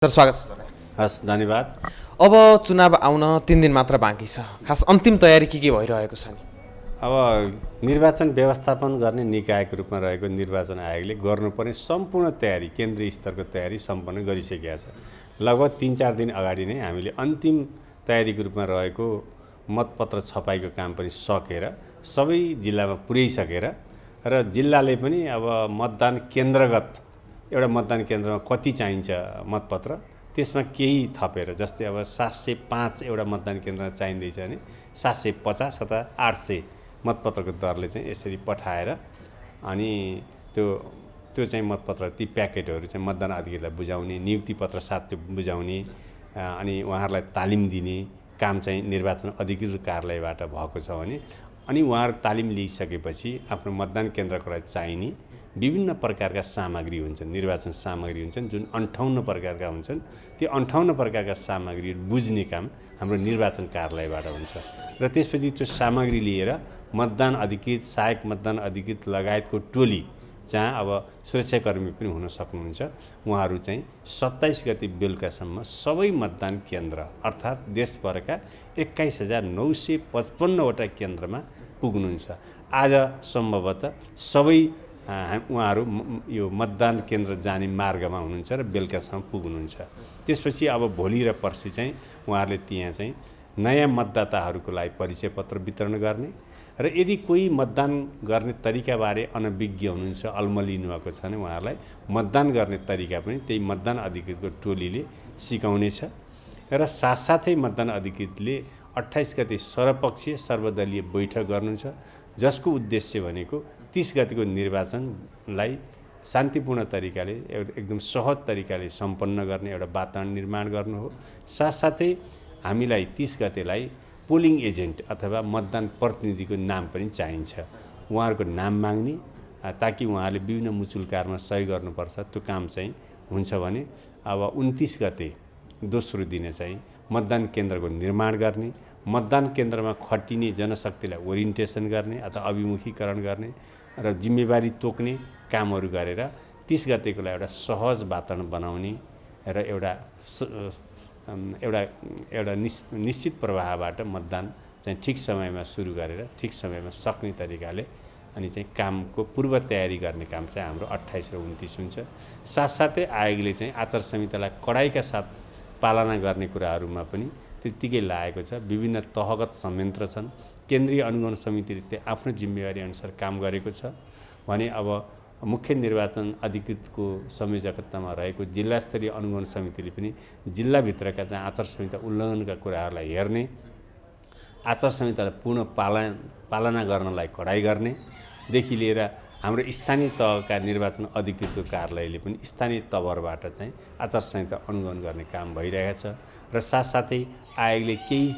Sir स्वागत छ sir. हस्, धन्यवाद। अब चुनाव आउन 3 दिन मात्र बाँकी छ। खास अन्तिम तयारी के भइरहेको छ नि? अब निर्वाचन व्यवस्थापन गर्ने निकायको रूपमा रहेको निर्वाचन आयोगले गर्नुपर्ने सम्पूर्ण तयारी, केन्द्रीय स्तरको तयारी सम्पन्न गरिसकेका छ। लगभग 3-4 दिन अगाडि नै हामीले अन्तिम तयारीको रूपमा रहेको मतपत्र छपाईको काम पनि सकेर सबै जिल्लामा पुर्याइसकेर र जिल्लाले पनि अब मतदान केन्द्रगत एउटा मतदान केन्द्रमा कति चाहिन्छ मतपत्र त्यसमा केही थपेर, जस्तै अब 705 एउटा मतदान केन्द्रमा चाहिँदैछ भने 750 अथवा 800 मतपत्रको दरले चाहिँ यसरी पठाएर अनि त्यो चाहिँ मतपत्र ती प्याकेटहरू चाहिँ मतदान अधिकारीलाई बुझाउने, नियुक्ति पत्र साथ त्यो बुझाउने अनि उहाँहरूलाई तालिम दिने काम चाहिँ निर्वाचन अधिकृत कार्यालयबाट भएको छ भने अनि उहाँहरू तालिम लिइसकेपछि आफ्नो मतदान केन्द्रको लागि चाहिने विभिन्न प्रकारका सामग्री हुन्छन्, निर्वाचन सामग्री हुन्छन्, जुन 58 प्रकारका हुन्छन्। त्यो 58 प्रकारका सामग्री बुझ्ने काम हाम्रो निर्वाचन कार्यालयबाट हुन्छ र त्यसपछि त्यो सामग्री लिएर मतदान अधिकृत, सहायक मतदान अधिकृत लगायतको टोली जहाँ अब सुरक्षाकर्मी पनि हुन सक्नुहुन्छ, उहाँहरू चाहिँ 27 गते बेलुकासम्म सबै मतदान केन्द्र अर्थात् देशभरका 21,955 वटा केन्द्रमा पुग्नुहुन्छ। आज सम्भवतः सबै उहाँहरू यो मतदान केन्द्र जाने मार्गमा हुनुहुन्छ र बेलुकासम्म पुग्नुहुन्छ। त्यसपछि अब भोलि र पर्सि चाहिँ उहाँहरूले त्यहाँ चाहिँ नयाँ मतदाताहरूको लागि परिचय पत्र वितरण गर्ने र यदि कोही मतदान गर्ने तरिकाबारे अनभिज्ञ हुनुहुन्छ, अलमलिनु भएको छ भने उहाँहरूलाई मतदान गर्ने तरिका पनि त्यही मतदान अधिकृतको टोलीले सिकाउनेछ र साथसाथै मतदान अधिकृतले 28 गते सर्वपक्षीय सर्वदलीय बैठक गर्नुहुन्छ, जसको उद्देश्य भनेको 30 गतेको निर्वाचनलाई शान्तिपूर्ण तरिकाले एकदम सहज तरिकाले सम्पन्न गर्ने एउटा वातावरण निर्माण गर्नु हो। साथसाथै हामीलाई 30 गतेलाई पोलिङ एजेन्ट अथवा मतदान प्रतिनिधिको नाम पनि चाहिन्छ। उहाँहरूको नाम माग्ने ताकि उहाँहरूले विभिन्न मुचुल्कारमा सही गर्नुपर्छ, त्यो काम चाहिँ हुन्छ भने अब 29 गते दोस्रो दिने चाहिँ मतदान केन्द्रको निर्माण गर्ने, मतदान केन्द्रमा खटिने जनशक्तिलाई ओरिएन्टेसन गर्ने अथवा अभिमुखीकरण गर्ने र जिम्मेवारी तोक्ने कामहरू गरेर 30 गतेको लागि एउटा सहज वातावरण बनाउने र एउटा निश्चित प्रवाहबाट मतदान चाहिँ ठिक समयमा सुरु गरेर ठिक समयमा सक्ने तरिकाले अनि चाहिँ कामको पूर्व तयारी गर्ने काम चाहिँ हाम्रो 28 र 29 हुन्छ। साथसाथै आयोगले चाहिँ आचार संहितालाई कडाइका साथ पालना गर्ने कुराहरूमा पनि त्यत्तिकै लागेको छ। विभिन्न तहगत संयन्त्र छन्, केन्द्रीय अनुगमन समितिले त्यो आफ्नो जिम्मेवारी अनुसार काम गरेको छ भने अब मुख्य निर्वाचन अधिकृतको संयोजकतामा रहेको जिल्लास्तरीय अनुगमन समितिले पनि जिल्लाभित्रका चाहिँ आचार संहिता उल्लङ्घनका कुराहरूलाई हेर्ने, आचार संहितालाई पूर्ण पालना गर्नलाई कडाइ गर्नेदेखि लिएर हाम्रो स्थानीय तहका निर्वाचन अधिकृतको कार्यालयले पनि स्थानीय तवरबाट चाहिँ आचार संहिता अनुगमन गर्ने काम भइरहेको छ र साथसाथै आयोगले केही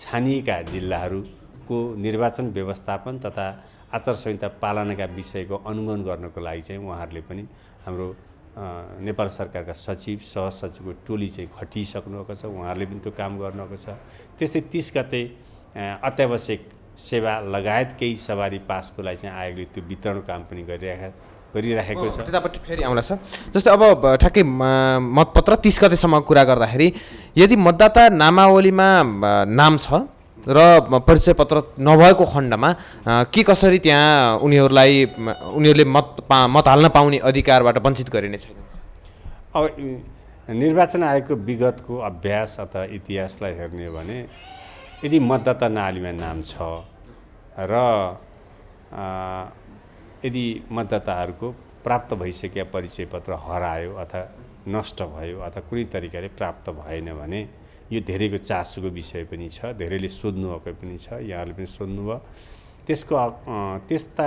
छानिएका जिल्लाहरूको निर्वाचन व्यवस्थापन तथा आचार संहिता पालनाका विषयको अनुगमन गर्नको लागि चाहिँ उहाँहरूले पनि हाम्रो नेपाल सरकारका सचिव सहसचिवको टोली चाहिँ खटिसक्नुभएको छ, उहाँहरूले पनि त्यो काम गर्नुभएको छ। त्यस्तै 30 गते अत्यावश्यक सेवा लगायत केही सवारी पासको लागि चाहिँ आयोगले त्यो वितरण काम पनि गरिराखेको छ। त्यतापट्टि फेरि आउँला सर। जस्तै अब ठ्याक्कै मतपत्र 30 गतेसम्म कुरा गर्दाखेरि यदि मतदाता नामावलीमा नाम छ र परिचय पत्र नभएको खण्डमा के कसरी त्यहाँ उनीहरूले मत हाल्न पाउने अधिकारबाट वञ्चित गरिने छैन? अब निर्वाचन आयोगको विगतको अभ्यास अथवा इतिहासलाई हेर्ने हो भने यदि मतदाता नालीमा नाम छ र यदि मतदाताहरूको प्राप्त भइसकेका परिचय पत्र हरायो अथवा नष्ट भयो अथवा कुनै तरिकाले प्राप्त भएन भने यो धेरैको चासोको विषय पनि छ, धेरैले सोध्नुभएको पनि छ, यहाँले पनि सोध्नुभयो। त्यस्ता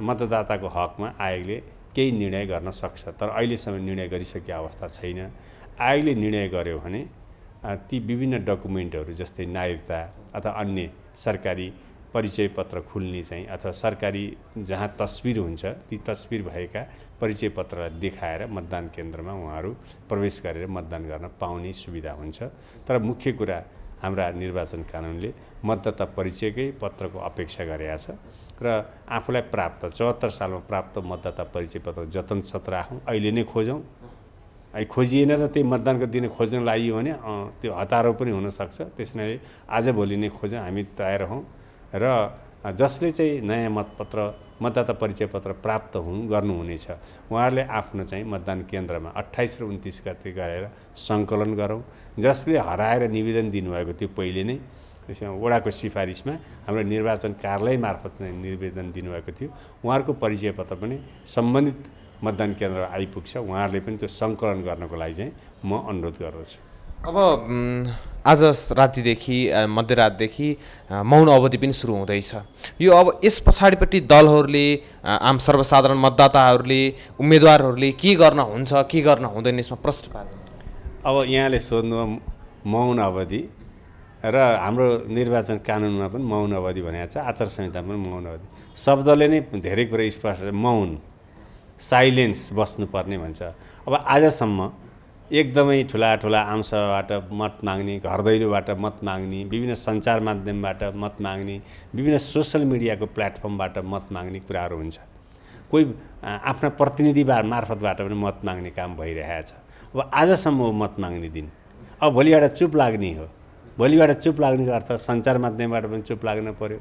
मतदाताको हकमा आयोगले केही निर्णय गर्न सक्छ, तर अहिलेसम्म निर्णय गरिसकेको अवस्था छैन। आयोगले निर्णय गर्यो भने ती विभिन्न डकुमेन्टहरू जस्तै नागरिकता अथवा अन्य सरकारी परिचय पत्र खुल्ने चाहिँ अथवा सरकारी जहाँ तस्बिर हुन्छ ती तस्बिर भएका परिचय पत्रलाई देखाएर मतदान केन्द्रमा उहाँहरू प्रवेश गरेर मतदान गर्न पाउने सुविधा हुन्छ। तर मुख्य कुरा हाम्रा निर्वाचन कानुनले मतदाता परिचयकै पत्रको अपेक्षा गरेका छ र आफूलाई प्राप्त 74 सालमा प्राप्त मतदाता परिचय पत्र जतन सत्र राखौँ, अहिले नै खोजौँ खोजिएन र त्यही मतदानको दिन खोज्न लागि भने त्यो हतारो पनि हुनसक्छ। त्यसैले आजभोलि नै खोजौँ, हामी तयार हौँ र जसले चाहिँ नयाँ मतदाता परिचय पत्र प्राप्त गर्नुहुनेछ उहाँहरूले आफ्नो चाहिँ मतदान केन्द्रमा 28 र 29 गते गएर सङ्कलन गरौँ। जसले हराएर निवेदन दिनुभएको थियो पहिले नै वडाको सिफारिसमा हाम्रो निर्वाचन कार्यालय मार्फत नै निवेदन दिनुभएको थियो, उहाँहरूको परिचय पत्र पनि सम्बन्धित मतदान केन्द्रमा आइपुग्छ। उहाँहरूले पनि त्यो सङ्कलन गर्नको लागि चाहिँ म अनुरोध गर्दछु। अब आज रातिदेखि मध्यरातदेखि मौन अवधि पनि सुरु हुँदैछ। यो अब यस पछाडिपट्टि दलहरूले, आम सर्वसाधारण मतदाताहरूले, उम्मेदवारहरूले के गर्न हुन्छ के गर्न हुँदैन यसमा प्रश्न पार्नु। अब यहाँले सोध्नु मौन अवधि र हाम्रो निर्वाचन कानुनमा पनि मौन अवधि भनेको छ, आचार संहितामा पनि मौन अवधि। शब्दले नै धेरै कुरा स्पष्ट, मौन साइलेन्स बस्नुपर्ने भन्छ। अब आजसम्म एकदमै ठुला आमसभाबाट मत माग्ने, घर दैलोबाट मत माग्ने, विभिन्न सञ्चार माध्यमबाट मत माग्ने, विभिन्न सोसल मिडियाको प्लेटफर्मबाट मत माग्ने कुराहरू हुन्छ। कोही आफ्ना प्रतिनिधि मार्फतबाट पनि मत माग्ने काम भइरहेको छ। अब आजसम्म हो मत माग्ने दिन। अब भोलिबाट चुप लाग्ने हो। भोलिबाट चुप लाग्नेको अर्थ सञ्चार माध्यमबाट पनि चुप लाग्न पर्यो,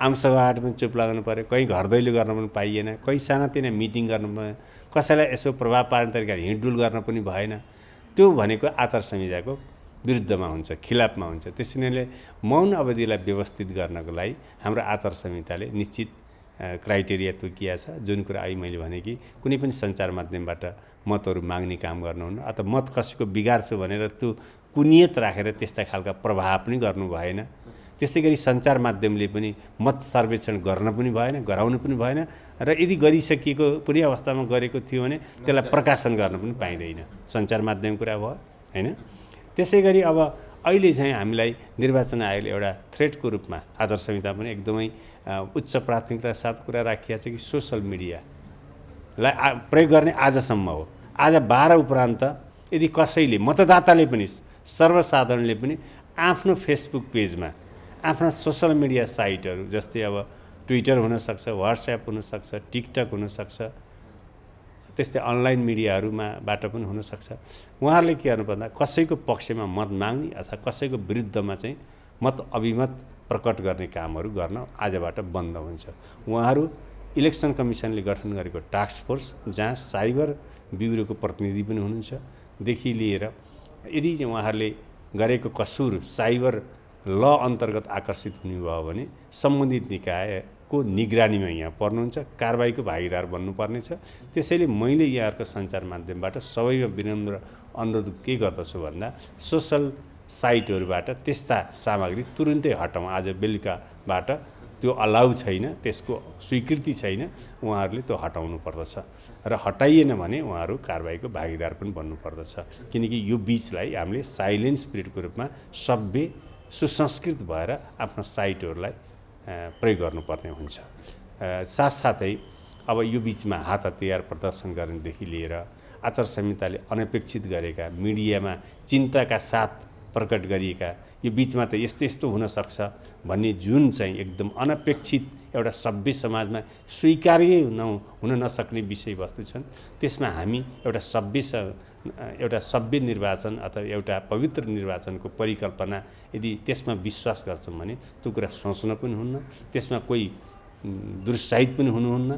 आमसभाबाट पनि चुप लाग्नु पर्यो, कहीँ घर दैलो गर्न पनि पाइएन, कहीँ सानातिना मिटिङ गर्नु भएन, कसैलाई यसो प्रभाव पार्ने तरिकाले हिँडडुल गर्न पनि भएन। त्यो भनेको आचार संहिताको विरुद्धमा हुन्छ, खिलाफमा हुन्छ। त्यसैले मौन अवधिलाई व्यवस्थित गर्नको लागि हाम्रो आचार संहिताले निश्चित क्राइटेरिया तोकिया छ। जुन कुरा अहिले मैले भने कि कुनै पनि सञ्चार माध्यमबाट मतहरू माग्ने काम गर्नुहुन्न, अथवा मत कसैको बिगार्छु भनेर त्यो कुनियत राखेर त्यस्ता खालका प्रभाव पनि गर्नु भएन। त्यस्तै गरी सञ्चार माध्यमले पनि मत सर्वेक्षण गर्न पनि भएन, गराउनु पनि भएन, र यदि गरिसकिएको कुनै अवस्थामा गरेको थियो भने त्यसलाई प्रकाशन गर्न पनि पाइँदैन। सञ्चार माध्यम कुरा भयो हैन। त्यसै गरी अब अहिले चाहिँ हामीलाई निर्वाचन आयोगले एउटा थ्रेटको रूपमा आचार संहिता पनि एकदमै उच्च प्राथमिकता साथ कुरा राखिएको छ कि सोसल मिडियालाई प्रयोग गर्ने आजसम्म हो। आज 12 उपरान्त यदि कसैले, मतदाताले पनि, सर्वसाधारणले पनि आफ्नो फेसबुक पेजमा, आफ्ना सोसल मिडिया साइटहरू जस्तै अब ट्विटर हुनसक्छ, व्हाट्सएप हुनसक्छ, टिकटक हुनसक्छ, त्यस्तै अनलाइन मिडियाहरूबाट पनि हुनसक्छ, उहाँहरूले के गर्नुपर्दा कसैको पक्षमा मत माग्ने अथवा कसैको विरुद्धमा चाहिँ मत अभिमत प्रकट गर्ने कामहरू गर्न आजबाट बन्द हुन्छ। उहाँहरू इलेक्सन कमिसनले गठन गरेको टास्क फोर्स जहाँ साइबर ब्युरोको प्रतिनिधि पनि हुनुहुन्छ देखि लिएर यदि उहाँहरूले गरेको कसुर साइबर ल अन्तर्गत आकर्षित हुनुभयो भने सम्बन्धित निकायको निगरानीमा यहाँ पर्नुहुन्छ, कारबाहीको भागीदार बन्नुपर्नेछ। त्यसैले मैले यहाँहरूको सञ्चार माध्यमबाट सबैमा विनम्र अनुरोध के गर्दछु भन्दा सोसल साइटहरूबाट त्यस्ता सामग्री तुरुन्तै हटाउँ। आज बेलुकाबाट त्यो अलाउ छैन, त्यसको स्वीकृति छैन, उहाँहरूले त्यो हटाउनु पर्दछ र हटाइएन भने उहाँहरू कारबाहीको भागीदार पनि बन्नुपर्दछ। किनकि यो बीचलाई हामीले साइलेन्स पिरियडको रूपमा सभ्य सुसंस्कृत भएर आफ्नो साइटहरूलाई प्रयोग गर्नुपर्ने हुन्छ। साथसाथै अब यो बिचमा हात हतियार प्रदर्शन गर्नेदेखि लिएर आचार संहिताले अनपेक्षित गरेका, मिडियामा चिन्ताका साथ प्रकट गरिएका, यो बिचमा त यस्तो यस्तो हुनसक्छ भन्ने जुन चाहिँ एकदम अनपेक्षित एउटा सभ्य समाजमा स्वीकार्य हुन नसक्ने विषयवस्तु छन्, त्यसमा हामी एउटा सभ्य निर्वाचन अथवा एउटा पवित्र निर्वाचनको परिकल्पना यदि त्यसमा विश्वास गर्छौँ भने त्यो कुरा सोच्न पनि हुन्न, त्यसमा कोही दुरुत्साहित पनि हुनुहुन्न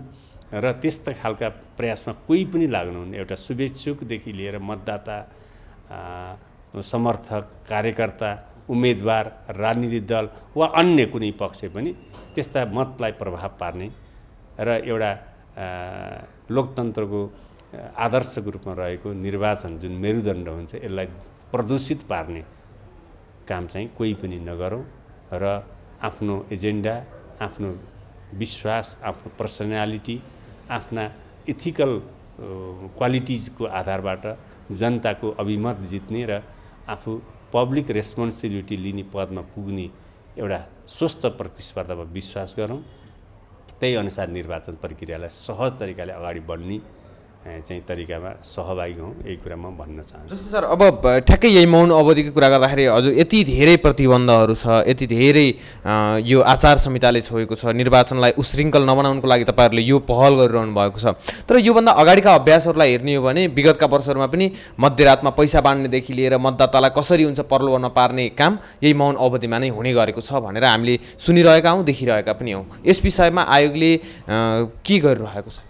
र त्यस्ता खालका प्रयासमा कोही पनि लाग्नुहुन्न। एउटा शुभेच्छुकदेखि लिएर मतदाता, समर्थक, कार्यकर्ता, उम्मेदवार, राजनीतिक दल वा अन्य कुनै पक्ष पनि त्यस्ता मतलाई प्रभाव पार्ने र एउटा लोकतन्त्रको आदर्शको रूपमा रहेको निर्वाचन जुन मेरुदण्ड हुन्छ यसलाई प्रदूषित पार्ने काम चाहिँ कोही पनि नगरौँ र आफ्नो एजेन्डा, आफ्नो विश्वास, आफ्नो पर्सनालिटी, आफ्ना इथिकल क्वालिटिजको आधारबाट जनताको अभिमत जित्ने र आफू पब्लिक रेस्पोन्सिबिलिटी लिने पदमा पुग्ने एउटा स्वस्थ प्रतिस्पर्धामा विश्वास गरौँ। त्यही अनुसार निर्वाचन प्रक्रियालाई सहज तरिकाले अगाडि बढ्ने चाहिँ तरिकामा सहभागी हौँ, यही कुरा म भन्न चाहन्छु। जस्तो सर अब ठ्याक्कै यही मौन अवधिको कुरा गर्दाखेरि हजुर यति धेरै प्रतिबन्धहरू छ, यति धेरै यो आचार संहिताले छोएको छ, निर्वाचनलाई उशृङ्खल नबनाउनुको लागि तपाईँहरूले यो पहल गरिरहनु भएको छ। तर योभन्दा अगाडिका अभ्यासहरूलाई हेर्ने हो भने विगतका वर्षहरूमा पनि मध्यरातमा पैसा बाँड्नेदेखि लिएर मतदातालाई कसरी हुन्छ प्रलोभन नपार्ने काम यही मौन अवधिमा नै हुने गरेको छ भनेर हामीले सुनिरहेका हौँ, देखिरहेका पनि हौँ। यस विषयमा आयोगले के गरिरहेको छ?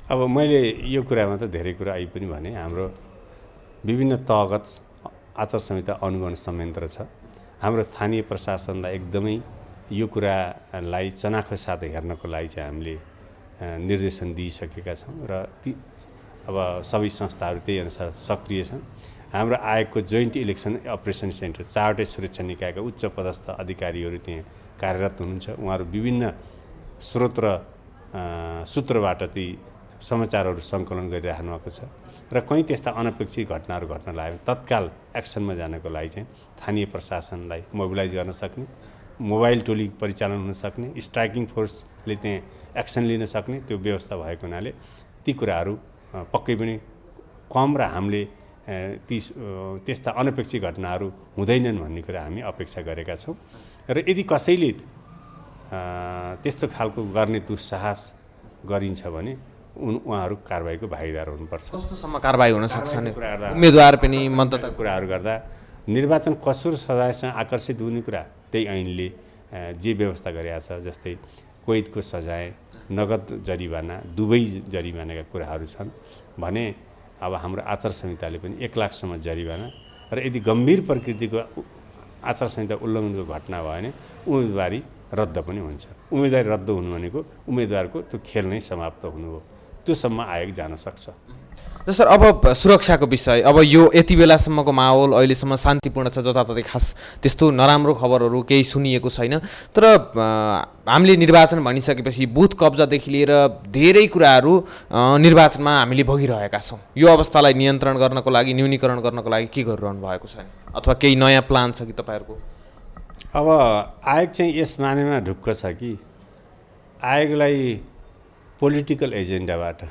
अब मैले यो कुरामा त धेरै कुरा आइ पनि भने हाम्रो विभिन्न तहगत आचार संहिता अनुगमन संयन्त्र छ। हाम्रो स्थानीय प्रशासनलाई एकदमै यो कुरालाई चनाखो साथ हेर्नको लागि चाहिँ हामीले निर्देशन दिइसकेका छौँ र अब सबै संस्थाहरू त्यही अनुसार सक्रिय छन्। हाम्रो आयोगको जोइन्ट इलेक्सन अपरेसन सेन्टर 4वटै सुरक्षा निकायका उच्च पदस्थ अधिकारीहरू त्यहाँ कार्यरत हुनुहुन्छ। उहाँहरू विभिन्न स्रोत र सूत्रबाट ती समाचारहरू सङ्कलन गरिराख्नु भएको छ र कहीँ त्यस्ता अनपेक्षित घटनाहरू घट्न लाग्यो तत्काल एक्सनमा जानको लागि चाहिँ स्थानीय प्रशासनलाई मोबिलाइज गर्न सक्ने, मोबाइल टोली परिचालन हुन सक्ने, स्ट्राइकिङ फोर्सले त्यहाँ एक्सन लिन सक्ने त्यो व्यवस्था भएको हुनाले ती कुराहरू पक्कै पनि कम र हामीले त्यस्ता अनपेक्षित घटनाहरू हुँदैनन् भन्ने कुरा हामी अपेक्षा गरेका छौँ। र यदि कसैले त्यस्तो खालको गर्ने दुस्साहस गरिन्छ भने उहाँहरू कारबाहीको भागीदार हुनुपर्छ। कस्तोसम्म कारबाही हुन सक्छ नि? उम्मेदवार पनि मतदाता कुराहरू गर्दा निर्वाचन कसुर सजायसँग आकर्षित हुने कुरा त्यही ऐनले जे व्यवस्था गरेका छ, जस्तै कैदको सजाय, नगद जरिवाना, दुवै जरिवानाका कुराहरू छन् भने अब हाम्रो आचार संहिताले पनि 1 लाखसम्म जरिवाना र यदि गम्भीर प्रकृतिको आचार संहिता उल्लङ्घनको घटना भयो भने उम्मेदवारी रद्द पनि हुन्छ। उम्मेदवारी रद्द हुनु भनेको उम्मेदवारको त्यो खेल नै समाप्त हुनु हो। त्योसम्म आयोग जान सक्छ। सर अब सुरक्षाको विषय, अब यो यति बेलासम्मको माहौल अहिलेसम्म शान्तिपूर्ण छ, जताततै खास त्यस्तो नराम्रो खबरहरू केही सुनिएको छैन। तर हामीले निर्वाचन भनिसकेपछि बुथ कब्जादेखि लिएर धेरै कुराहरू निर्वाचनमा हामीले भोगिरहेका छौँ। यो अवस्थालाई नियन्त्रण गर्नको लागि, न्यूनीकरण गर्नको लागि के गरिरहनु भएको छ अथवा केही नयाँ प्लान छ कि तपाईँहरूको? अब आयोग चाहिँ यस मानेमा ढुक्क छ कि आयोगलाई पोलिटिकल एजेन्डाबाट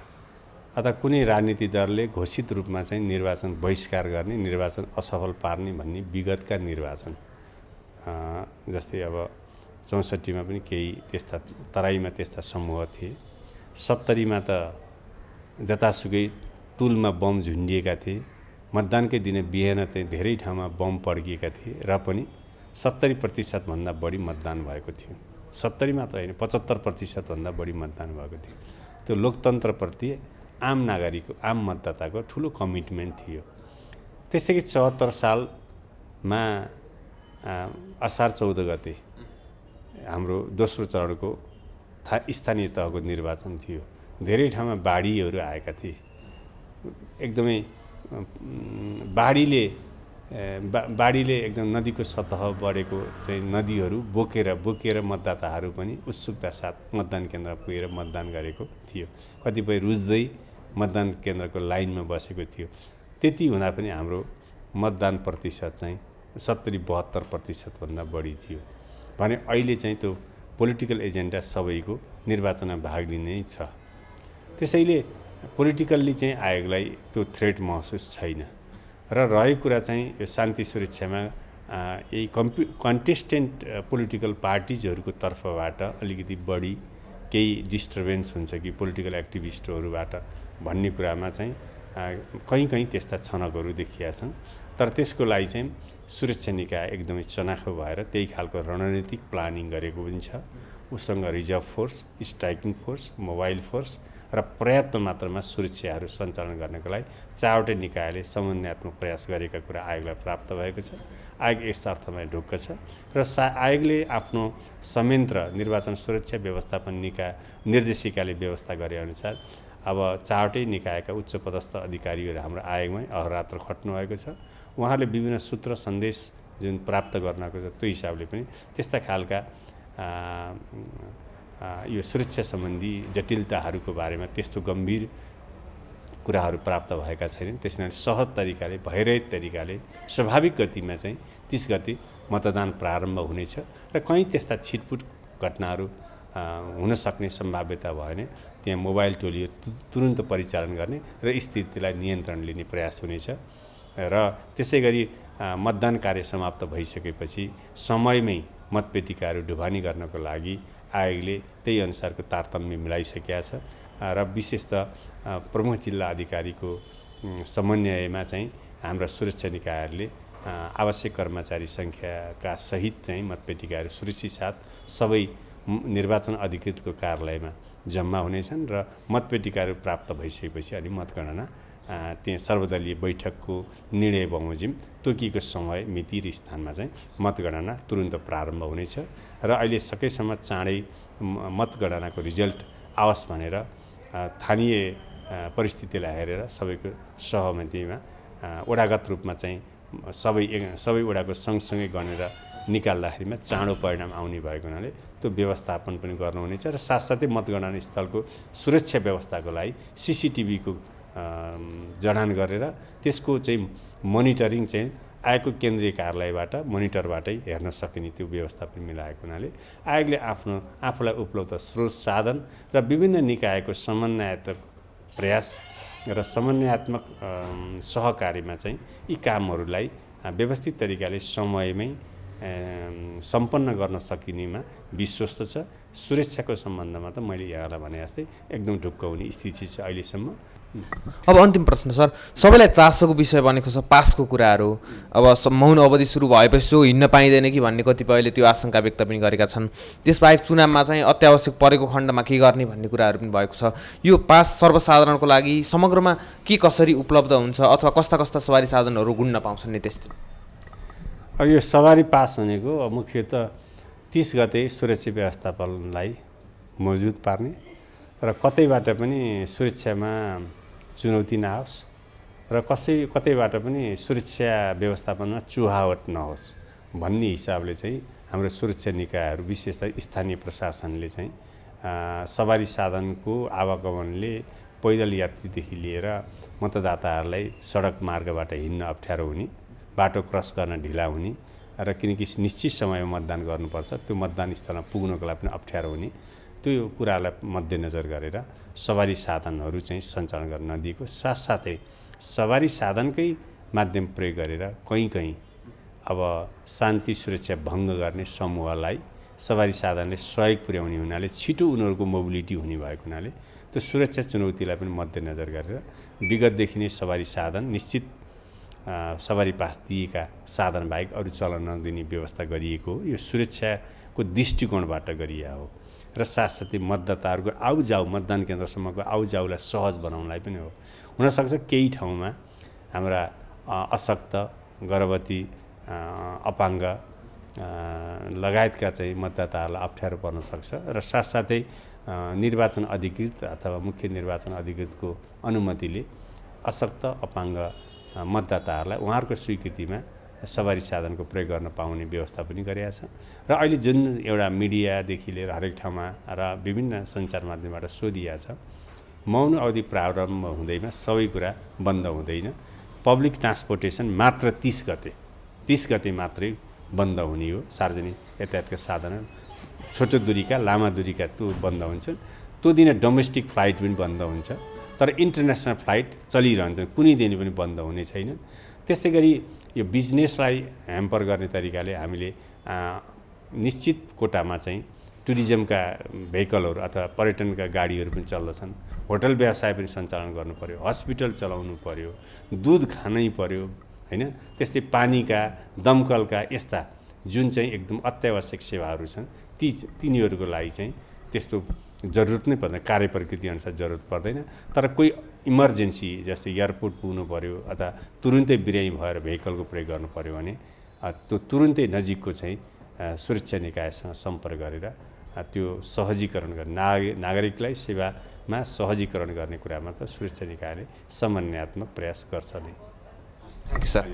अथवा कुनै राजनीतिक दलले घोषित रूपमा चाहिँ निर्वाचन बहिष्कार गर्ने, निर्वाचन असफल पार्ने भन्ने विगतका निर्वाचन जस्तै अब 64मा पनि केही त्यस्ता तराईमा त्यस्ता समूह थिए, 70मा त जतासुकै टुलमा बम झुन्डिएका थिए, मतदानकै दिन बिहान चाहिँ धेरै ठाउँमा बम पड्किएका थिए र पनि 70% भन्दा बढी मतदान भएको थियो। 70 मात्र होइन, 75% भन्दा बढी मतदान भएको थियो। त्यो लोकतन्त्रप्रति आम नागरिकको, आम मतदाताको ठुलो कमिटमेन्ट थियो। त्यसै कि 74 सालमा असार 14 गते हाम्रो दोस्रो चरणको स्थानीय तहको निर्वाचन थियो। धेरै ठाउँमा बाढीहरू आएका थिए। एकदमै बाढीले एकदम नदीको सतह बढेको चाहिँ नदीहरू बोकेर मतदाताहरू पनि उत्सुकता साथ मतदान केन्द्रमा पुगेर मतदान गरेको थियो। कतिपय रुच्दै मतदान केन्द्रको लाइनमा बसेको थियो। त्यति हुँदा पनि हाम्रो मतदान प्रतिशत चाहिँ 70-72% भन्दा बढी थियो भने अहिले चाहिँ त्यो पोलिटिकल एजेन्डा सबैको निर्वाचनमा भाग लिने छ। त्यसैले पोलिटिकल्ली चाहिँ आयोगलाई त्यो थ्रेट महसुस छैन र रहेको कुरा चाहिँ यो शान्ति सुरक्षामा यही कन्टेस्टेन्ट पोलिटिकल पार्टिजहरूको तर्फबाट अलिकति बढी केही डिस्टर्बेन्स हुन्छ कि पोलिटिकल एक्टिभिस्टहरूबाट भन्ने कुरामा चाहिँ कहीँ त्यस्ता छनकहरू देखिएका छन्। तर त्यसको लागि चाहिँ सुरक्षा निकाय एकदमै चनाखो भएर त्यही खालको रणनीतिक प्लानिङ गरेको पनि छ। उसँग reserve force, striking force, mobile force र पर्याप्त मात्रामा सुरक्षाहरू सञ्चालन गर्नको लागि 4वटै निकायले समन्वयात्मक प्रयास गरेका कुरा आयोगलाई प्राप्त भएको छ। आयोग यस अर्थमा ढुक्क छ र आयोगले आफ्नो संयन्त्र निर्वाचन सुरक्षा व्यवस्थापन निकाय निर्देशिकाले व्यवस्था गरे अनुसार अब 4वटै निकायका उच्च पदस्थ अधिकारीहरू हाम्रो आयोगमै अहोरात्र खट्नुभएको छ। उहाँहरूले विभिन्न सूत्र सन्देश जुन प्राप्त गर्नको छ त्यो हिसाबले पनि त्यस्ता खालका यो सुरक्षा सम्बन्धी जटिलताहरूको बारेमा त्यस्तो गम्भीर कुराहरू प्राप्त भएका छैनन्। त्यसैले सहज तरिकाले, भयरहित तरिकाले, स्वाभाविक गतिमा चाहिँ 30 गते मतदान प्रारम्भ हुनेछ र कहीँ त्यस्ता छिटपुट घटनाहरू हुन सक्ने सम्भाव्यता भयो भने त्यहाँ मोबाइल टोली तुरुन्त परिचालन गर्ने र स्थितिलाई नियन्त्रण लिने प्रयास हुनेछ र त्यसै गरी मतदान कार्य समाप्त भइसकेपछि समयमै मतपेटिकाहरू ढुवानी गर्नको लागि आयोगले त्यही अनुसारको तारतम्य मिलाइसकेका छ र विशेष त प्रमुख जिल्ला अधिकारीको समन्वयमा चाहिँ हाम्रा सुरक्षा निकायहरूले आवश्यक कर्मचारी सङ्ख्याका सहित चाहिँ मतपेटिकाहरू सुरक्षित साथ सबै निर्वाचन अधिकृतको कार्यालयमा जम्मा हुनेछन् र मतपेटिकाहरू प्राप्त भइसकेपछि अनि मतगणना त्यहाँ सर्वदलीय बैठकको निर्णय बमोजिम तोकिएको समय मिति र स्थानमा चाहिँ मतगणना तुरुन्त प्रारम्भ हुनेछ र अहिले सकेसम्म चाँडै मतगणनाको रिजल्ट आओस् भनेर स्थानीय परिस्थितिलाई हेरेर सबैको सहमतिमा वडागत रूपमा चाहिँ सबै वडाको सँगसँगै गनेर निकाल्दाखेरिमा चाँडो परिणाम आउने भएको हुनाले त्यो व्यवस्थापन पनि गर्नुहुनेछ र साथसाथै मतगणना स्थलको सुरक्षा व्यवस्थाको लागि सीसीटीभीको जडान गरेर त्यसको चाहिँ मोनिटरिङ चाहिँ आयोगको केन्द्रीय कार्यालयबाट मोनिटरबाटै हेर्न सकिने त्यो व्यवस्था पनि मिलाएको हुनाले आयोगले आफूलाई उपलब्ध स्रोत साधन र विभिन्न निकायको समन्वयात्मक प्रयास र समन्वयात्मक सहकारीमा चाहिँ यी कामहरूलाई व्यवस्थित तरिकाले समयमै सम्पन्न गर्न सकिनेमा विश्वस्त छ। सुरक्षाको सम्बन्धमा त मैले यहाँलाई भने जस्तै एकदम ढुक्क हुने स्थिति छ अहिलेसम्म। अब अन्तिम प्रश्न सर, सबैलाई चासोको विषय बनेको छ पासको कुराहरू। अब मौन अवधि सुरु भएपछि जो हिँड्न पाइँदैन कि भन्ने कतिपयले त्यो आशंका व्यक्त पनि गरेका छन्। त्यसबाहेक चुनावमा चाहिँ अत्यावश्यक परेको खण्डमा के गर्ने भन्ने कुराहरू पनि भएको छ। यो पास सर्वसाधारणको लागि समग्रमा के कसरी उपलब्ध हुन्छ अथवा कस्ता कस्ता सवारी साधनहरू गुड्न पाउँछन् नि त्यस्तै? अब यो सवारी पास भनेको मुख्यतः 30 गते सुरक्षा व्यवस्थापनलाई मजबुत पार्ने र कतैबाट पनि सुरक्षामा चुनौती नआओस् र कतैबाट पनि सुरक्षा व्यवस्थापनमा चुहावट नहोस् भन्ने हिसाबले चाहिँ हाम्रो सुरक्षा निकायहरू विशेषतः स्थानीय प्रशासनले चाहिँ सवारी साधनको आवागमनले पैदल यात्रीदेखि लिएर मतदाताहरूलाई सडक मार्गबाट हिँड्न अप्ठ्यारो हुने, बाटो क्रस गर्न ढिला हुने र किनकि निश्चित समयमा मतदान गर्नुपर्छ त्यो मतदान स्थलमा पुग्नको लागि पनि अप्ठ्यारो हुने, त्यो कुरालाई मध्यनजर गरेर सवारी साधनहरू चाहिँ सञ्चालन गर्न नदिएको, साथसाथै सवारी साधनकै माध्यम प्रयोग गरेर कहीँ अब शान्ति सुरक्षा भङ्ग गर्ने समूहलाई सवारी साधनले सहयोग पुर्याउने हुनाले छिटो उनीहरूको मोबिलिटी हुने भएको हुनाले त्यो सुरक्षा चुनौतीलाई पनि मध्यनजर गरेर विगतदेखि नै सवारी साधन निश्चित सवारी पास दिएका साधन बाहेक अरू चलन नदिने व्यवस्था गरिएको हो। यो सुरक्षाको दृष्टिकोणबाट गरिएको हो र साथसाथै मतदाताहरूको आउजाउ मतदान केन्द्रसम्मको आउजाउलाई सहज बनाउनलाई पनि हो। हुनसक्छ केही ठाउँमा हाम्रा अशक्त, गर्भवती, अपाङ्ग लगायतका चाहिँ मतदाताहरूलाई अप्ठ्यारो पर्न सक्छ र साथसाथै निर्वाचन अधिकृत अथवा मुख्य निर्वाचन अधिकृतको अनुमतिले अशक्त, अपाङ्ग मतदाताहरूलाई उहाँहरूको स्वीकृतिमा सवारी साधनको प्रयोग गर्न पाउने व्यवस्था पनि गरिएको छ र अहिले जुन एउटा मिडियादेखि लिएर हरेक ठाउँमा र विभिन्न सञ्चार माध्यमबाट सोधिएको छ मौन अवधि प्रारम्भ हुँदैमा सबै कुरा बन्द हुँदैन। पब्लिक ट्रान्सपोर्टेसन मात्र 30 गते मात्रै बन्द हुने हो। सार्वजनिक यातायातका साधन छोटो दूरीका, लामा दूरीका त्यो बन्द हुन्छन्। त्यो दिन डोमेस्टिक फ्लाइट पनि बन्द हुन्छ तर इन्टरनेसनल फ्लाइट चलिरहन्छ, कुनै दिन पनि बन्द हुने छैन। त्यस्तै गरी यो बिजनेसलाई ह्याम्पर गर्ने तरिकाले हामीले निश्चित कोटामा चाहिँ टुरिज्मका भेहिकलहरू अथवा पर्यटनका गाडीहरू पनि चल्दछन्, होटल व्यवसाय पनि सञ्चालन गर्नु पर्यो, हस्पिटल चलाउनु पर्यो, दुध खानै पर्यो हैन, त्यस्तै पानीका, दमकलका यस्ता जुन चाहिँ एकदम अत्यावश्यक सेवाहरू छन् तिनीहरूको लागि चाहिँ त्यस्तो जरुरत नै पर्दैन, कार्य प्रकृति अनुसार जरुरत पर्दैन। तर कोही इमर्जेन्सी जस्तै एयरपोर्ट पुग्नु पर्यो अथवा तुरुन्तै बिरामी भएर भेहिकलको प्रयोग गर्नु पर्यो भने त्यो तुरुन्तै नजिकको चाहिँ सुरक्षा निकायसँग सम्पर्क गरेर त्यो सहजीकरण गर्ने नागरिकलाई सेवामा सहजीकरण गर्ने कुरामा त सुरक्षा निकायले समन्वयात्मक प्रयास गर्छ नै। Thank you sir.